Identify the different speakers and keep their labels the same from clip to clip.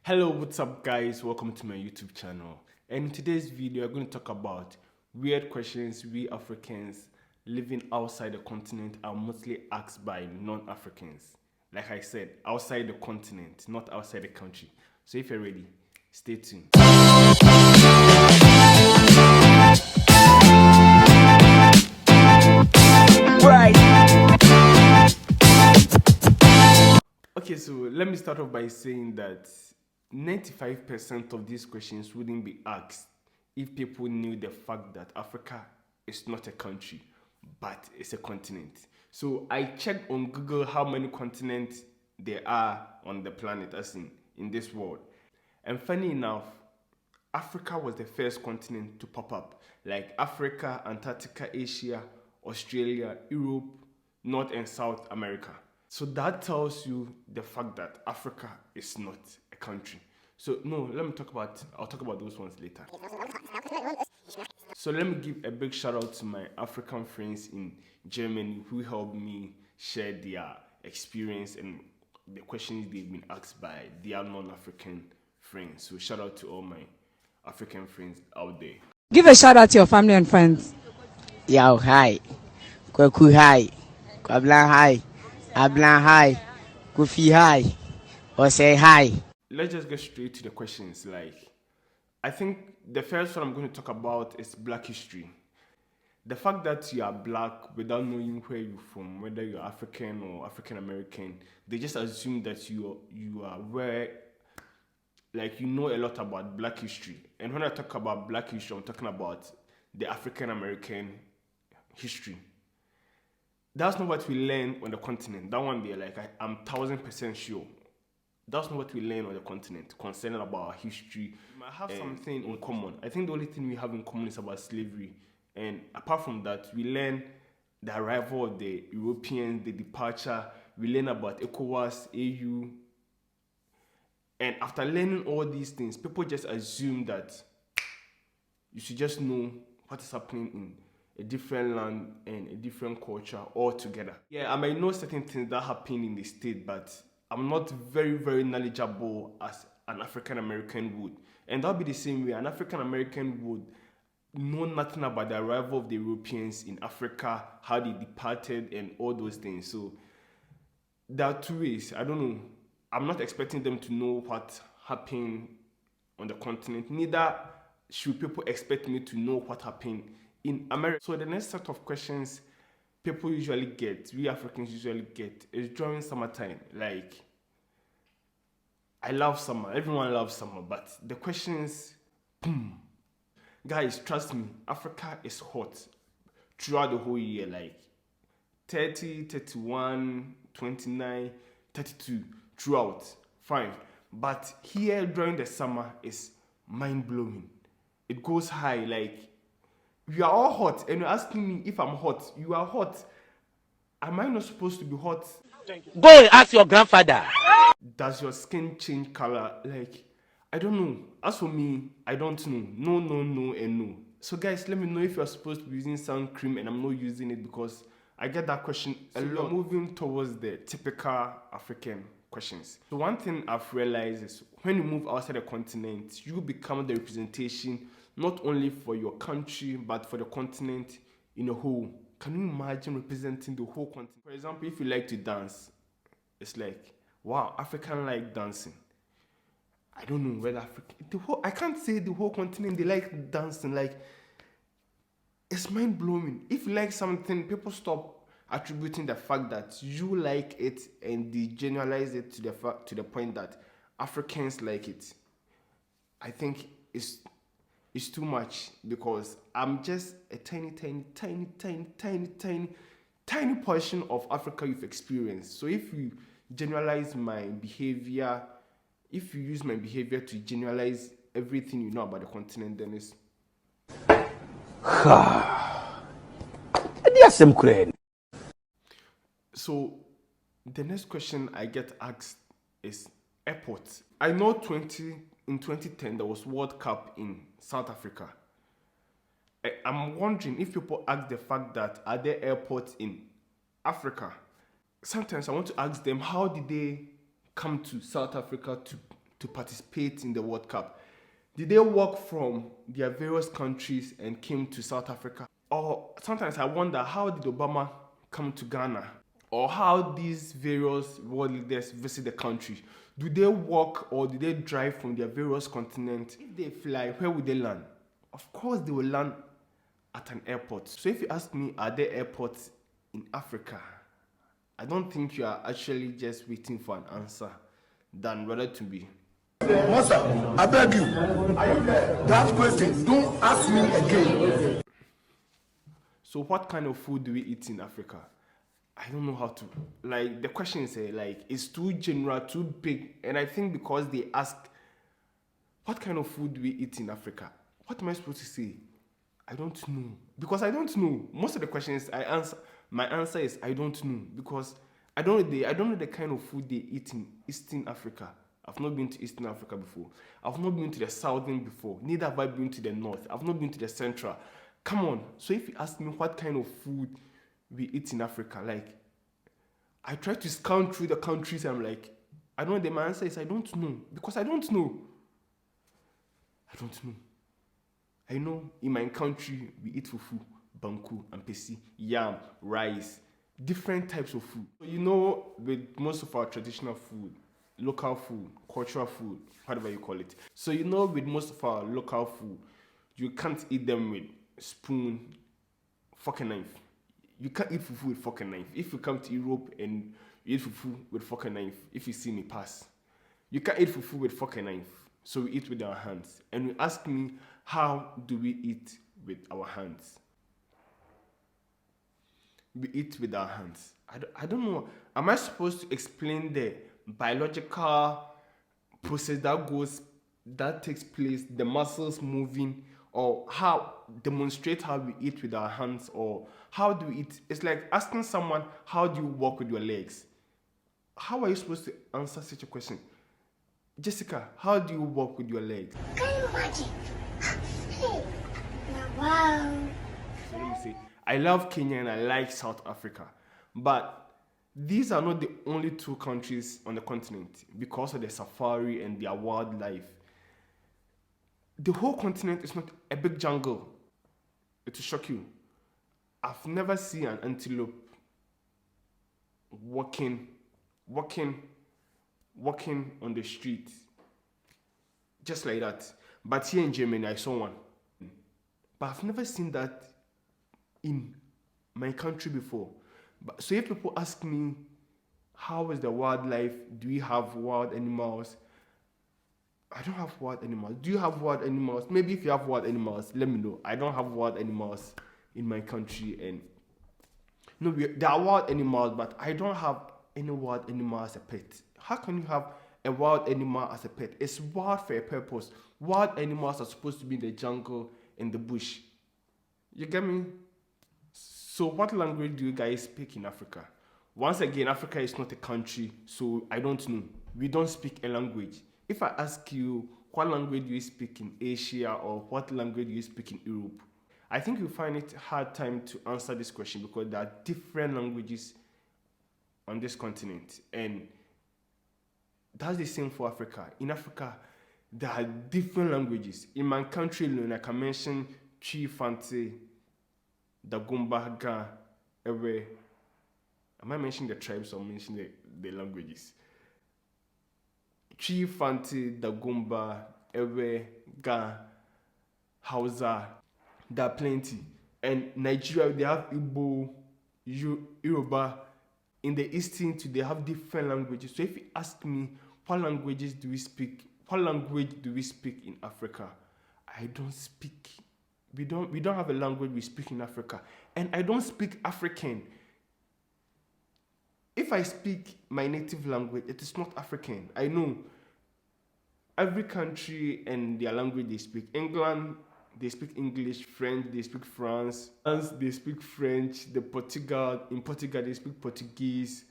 Speaker 1: Hello, what's up guys? Welcome to my YouTube channel. And in today's video, I'm going to talk about weird questions we Africans living outside the continent are mostly asked by non-Africans. Like I said, outside the continent, not outside the country. So if you're ready, stay tuned. Okay, so let me start off by saying that 95% of these questions wouldn't be asked if people knew the fact that Africa is not a country, but it's a continent. So I checked on Google how many continents there are on the planet, as in this world. And funny enough, Africa was the first continent to pop up. Like Africa, Antarctica, Asia, Australia, Europe, North and South America. So that tells you the fact that Africa is not a country. So no, I'll talk about those ones later. So let me give a big shout out to my African friends in Germany who helped me share their experience and the questions they've been asked by their non-African friends. So shout out to all my African friends out there.
Speaker 2: Give a shout out to your family and friends.
Speaker 3: Yo, hi. Kwaku, hi. Kwablan, hi. Ablan, hi. Kufi, hi. Or say hi.
Speaker 1: Let's just get straight to the questions. Like, I think the first one I'm going to talk about is Black history. The fact that you are black without knowing where you're from, whether you're African or African American, they just assume that you are where, like, you know a lot about Black history. And when I talk about Black history, I'm talking about the African American history. That's not what we learn on the continent. That one there, like I'm 1000% sure. That's not what we learn on the continent concerning about our history. We might have something in common. I think the only thing we have in common is about slavery. And apart from that, we learn the arrival of the Europeans, the departure. We learn about ECOWAS, AU. And after learning all these things, people just assume that you should just know what is happening in a different land and a different culture altogether. Yeah, I might know certain things that happen in the state, but I'm not very, very knowledgeable as an African American would. And that'll be the same way. An African American would know nothing about the arrival of the Europeans in Africa, how they departed, and all those things. So there are two ways. I don't know. I'm not expecting them to know what happened on the continent. Neither should people expect me to know what happened in America. So the next set of questions people usually get, we Africans usually get, is during summertime. Like, I love summer. Everyone loves summer, but the questions, boom. Guys, trust me, Africa is hot throughout the whole year. Like 30, 31, 29, 32 throughout. Fine. But here during the summer is mind-blowing. It goes high. Like, you are all hot, and you're asking me if I'm hot. You are hot. Am I not supposed to be hot?
Speaker 3: Go and ask your grandfather.
Speaker 1: Does your skin change color? Like, I don't know. As for me, I don't know. No, and no. So guys, let me know if you're supposed to be using sun cream and I'm not using it, because I get that question a lot. Moving towards the typical African questions. So one thing I've realized is when you move outside the continent, you become the representation not only for your country, but for the continent in a whole. Can you imagine representing the whole continent? For example, if you like to dance, it's like, wow, African like dancing. I don't know whether I can't say the whole continent, they like dancing. Like, it's mind-blowing. If you like something, people stop attributing the fact that you like it and they generalize it to the point that Africans like it. I think it's too much, because I'm just a tiny portion of Africa you've experienced. So if you generalize my behavior, if you use my behavior to generalize everything you know about the continent, then it's... So the next question I get asked is airports. I know in 2010 there was World Cup in South Africa. I'm wondering if people ask the fact that are there airports in Africa? Sometimes I want to ask them, how did they come to South Africa to to participate in the World Cup? Did they walk from their various countries and came to South Africa? Or sometimes I wonder, how did Obama come to Ghana? Or how these various world leaders visit the country? Do they walk or do they drive from their various continents? If they fly, where would they land? Of course, they will land at an airport. So if you ask me, are there airports in Africa? I don't think you are actually just waiting for an answer than rather to be.
Speaker 4: Mosa, I beg you, that question, don't ask me again.
Speaker 1: So what kind of food do we eat in Africa? I don't know how to, like, the question is like, it's too general, too big, and I think because they ask, what kind of food do we eat in Africa? What am I supposed to say? I don't know, because I don't know. Most of the questions I answer, my answer is I don't know, because I don't know the kind of food they eat in Eastern Africa. I've not been to Eastern Africa before. I've not been to the Southern before. Neither have I been to the North. I've not been to the Central. Come on. So if you ask me what kind of food we eat in Africa, like, I try to scan through the countries and I'm like, I don't know. My answer is I don't know, because I don't know. I don't know. I know in my country we eat fufu, banku, ampesi, yam, rice, different types of food. So you know, with most of our traditional food, local food, cultural food, whatever you call it. So you know, with most of our local food, you can't eat them with spoon, fork and knife. You can't eat fufu with fork and knife. If you come to Europe and you eat fufu with fork and knife, if you see me pass, you can't eat fufu with fork and knife. So we eat with our hands. And you ask me, how do we eat with our hands? We eat with our hands. I don't know. Am I supposed to explain the biological process that takes place, the muscles moving, or how demonstrate how we eat with our hands, or how do we eat? It's like asking someone, how do you walk with your legs? How are you supposed to answer such a question? Jessica, how do you walk with your legs?
Speaker 5: Can you imagine? Hey, wow.
Speaker 1: So let me say, I love Kenya and I like South Africa, but these are not the only two countries on the continent because of the safari and their wildlife. The whole continent is not a big jungle. It will shock you. I've never seen an antelope walking on the street just like that. But here in Germany, I saw one. But I've never seen that in my country before. So if people ask me, how is the wildlife? Do we have wild animals? I don't have wild animals. Do you have wild animals? Maybe if you have wild animals, let me know. I don't have wild animals in my country. And no, there are wild animals, but I don't have any wild animal as a pet. How can you have a wild animal as a pet? It's wild for a purpose. Wild animals are supposed to be in the jungle, in the bush. You get me? So what language do you guys speak in Africa? Once again, Africa is not a country, so I don't know. We don't speak a language. If I ask you, what language do you speak in Asia, or what language do you speak in Europe? I think you find it hard time to answer this question because there are different languages on this continent. And that's the same for Africa. In Africa, there are different languages. In my country alone, I can mention Chi, Fante, Dagomba, Ga, Ewe. Am I mentioning the tribes or mentioning the languages? Chi, Fante, Dagomba, Ewe, Ga, Hausa. There are plenty. And Nigeria, they have Igbo, Yoruba. In the Eastern too, they have different languages. So if you ask me, what languages do we speak? What language do we speak in Africa? I don't speak. We don't have a language we speak in Africa. And I don't speak African. If I speak my native language, it is not African. I know every country and their language they speak. England, they speak English. French, they speak France. France, they speak French. In Portugal, they speak Portuguese.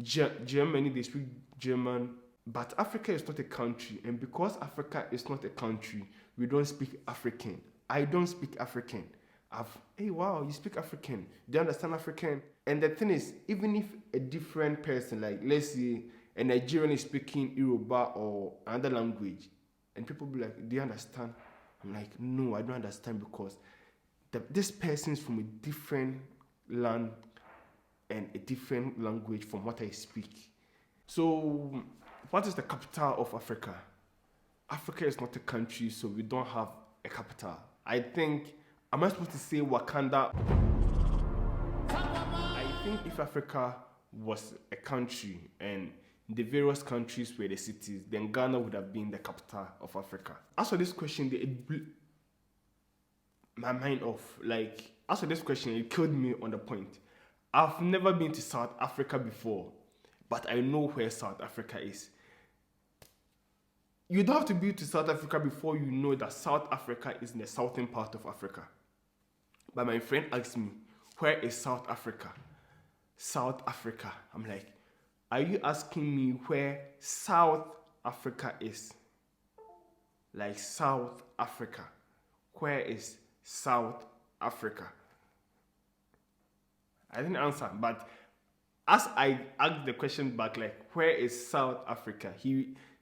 Speaker 1: Germany, they speak German. But Africa is not a country. And because Africa is not a country, we don't speak African. I don't speak African. Hey, wow, you speak African. Do you understand African? And the thing is, even if a different person, like let's say a Nigerian is speaking Yoruba or another language, and people be like, do you understand? I'm like, no, I don't understand, because this person is from a different land and a different language from what I speak. So, what is the capital of Africa? Africa is not a country, so we don't have a capital. I think, am I supposed to say Wakanda? I think if Africa was a country and the various countries were the cities, then Ghana would have been the capital of Africa. As for this question, it blew my mind off. Like, as for this question, it killed me on the point. I've never been to South Africa before, but I know where South Africa is. You don't have to be to South Africa before you know that South Africa is in the southern part of Africa. But my friend asked me, where is South Africa? South Africa. I'm like, are you asking me where South Africa is? Like South Africa. Where is South Africa? I didn't answer, but as I asked the question back, like, where is South Africa?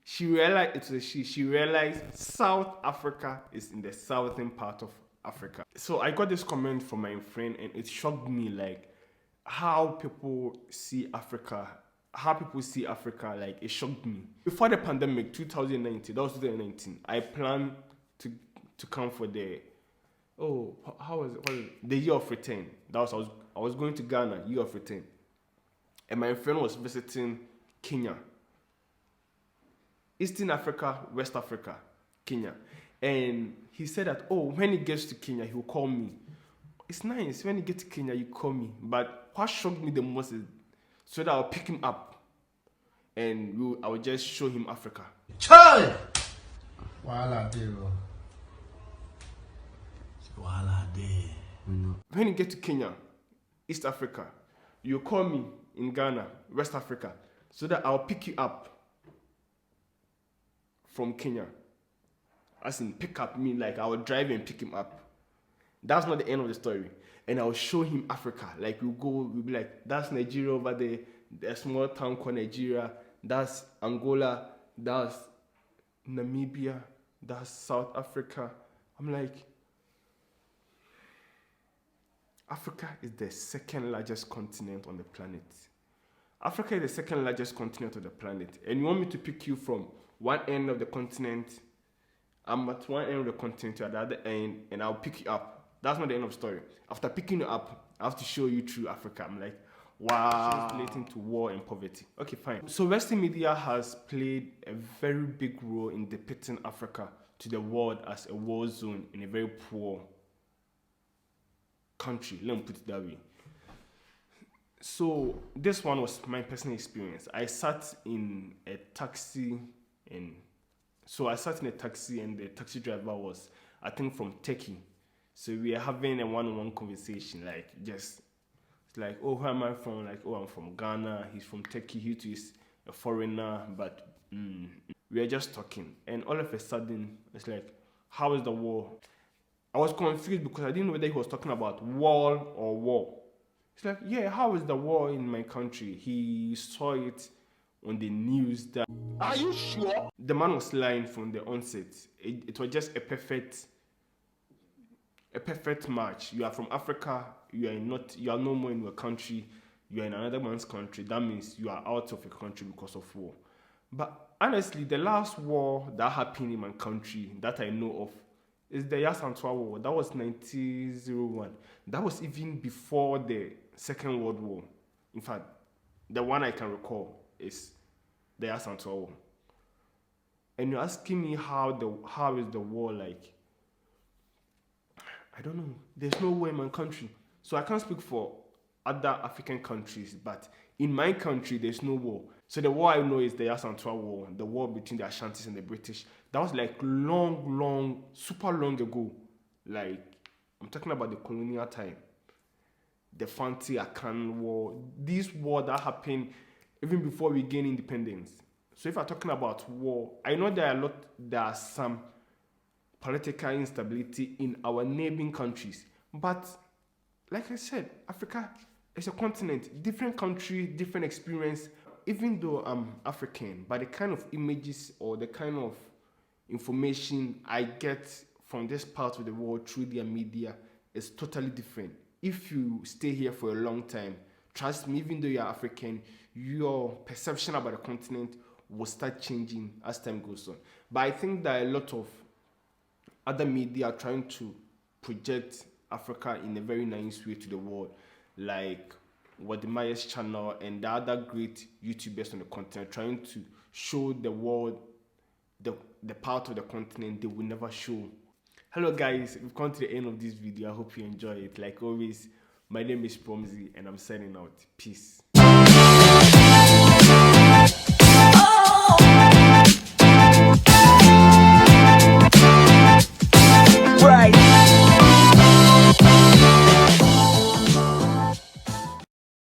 Speaker 1: She realized it was she realized South Africa is in the southern part of Africa. So I got this comment from my friend, and it shocked me, like, how people see Africa. Like, it shocked me. Before the pandemic, 2019, I planned to come for the the year of return. I was going to Ghana, year of return, and my friend was visiting Kenya, Eastern Africa, West Africa, Kenya, and he said that, when he gets to Kenya, he will call me. It's nice when you get to Kenya, you call me. But what shocked me the most is so that I'll pick him up and I will just show him Africa.
Speaker 4: Charlie! Wala de, bro. Wala de.
Speaker 1: When you get to Kenya, East Africa, you call me in Ghana, West Africa, so that I'll pick you up from Kenya. As in, pick up me, like I will drive and pick him up. That's not the end of the story. And I'll show him Africa. Like, we'll be like, that's Nigeria over there, a small town called Nigeria, that's Angola, that's Namibia, that's South Africa. I'm like, Africa is the second largest continent on the planet. Africa is the second largest continent on the planet. And you want me to pick you from one end of the continent? I'm at one end of the continent, you're at the other end, and I'll pick you up. That's not the end of the story. After picking you up, I have to show you through Africa. I'm like, wow. It's relating to war and poverty. Okay, fine. So Western media has played a very big role in depicting Africa to the world as a war zone in a very poor country. Let me put it that way. So this one was my personal experience. I sat in a taxi and the taxi driver was, I think, from Turkey. So we are having a one-on-one conversation, like, just, it's like, where am I from? Like, I'm from Ghana. He's from Turkey. He too is a foreigner, but we are just talking. And all of a sudden, it's like, how is the war? I was confused because I didn't know whether he was talking about wall or war. It's like, yeah, how is the war in my country? He saw it on the news that...
Speaker 4: Are you sure?
Speaker 1: The man was lying from the onset. It was just a perfect match. You are from Africa, you are no more in your country, you are in another man's country. That means you are out of your country because of war. But honestly, the last war that happened in my country that I know of is the Yasantua War. That was 1901. That was even before the Second World War. In fact, the one I can recall is the Yasantua War. And you're asking me how is the war like? I don't know. There's no war in my country. So I can't speak for other African countries, but in my country, there's no war. So the war I know is the Yasantua War, the war between the Ashantis and the British. That was like super long ago. Like, I'm talking about the colonial time. The Fanti Akan War. This war that happened even before we gained independence. So if I'm talking about war, I know there are some political instability in our neighboring countries. But like I said, Africa is a continent, different country, different experience. even though I'm African, but the kind of images or the kind of information I get from this part of the world through their media is totally different. If you stay here for a long time, trust me, even though you're African, your perception about the continent will start changing as time goes on. But I think that a lot of other media are trying to project Africa in a very nice way to the world, like what the Myers channel and the other great YouTubers on the continent trying to show the world the part of the continent they will never show. Hello guys, we've come to the end of this video. I hope you enjoy it. Like always, my name is Promzi and I'm signing out. Peace.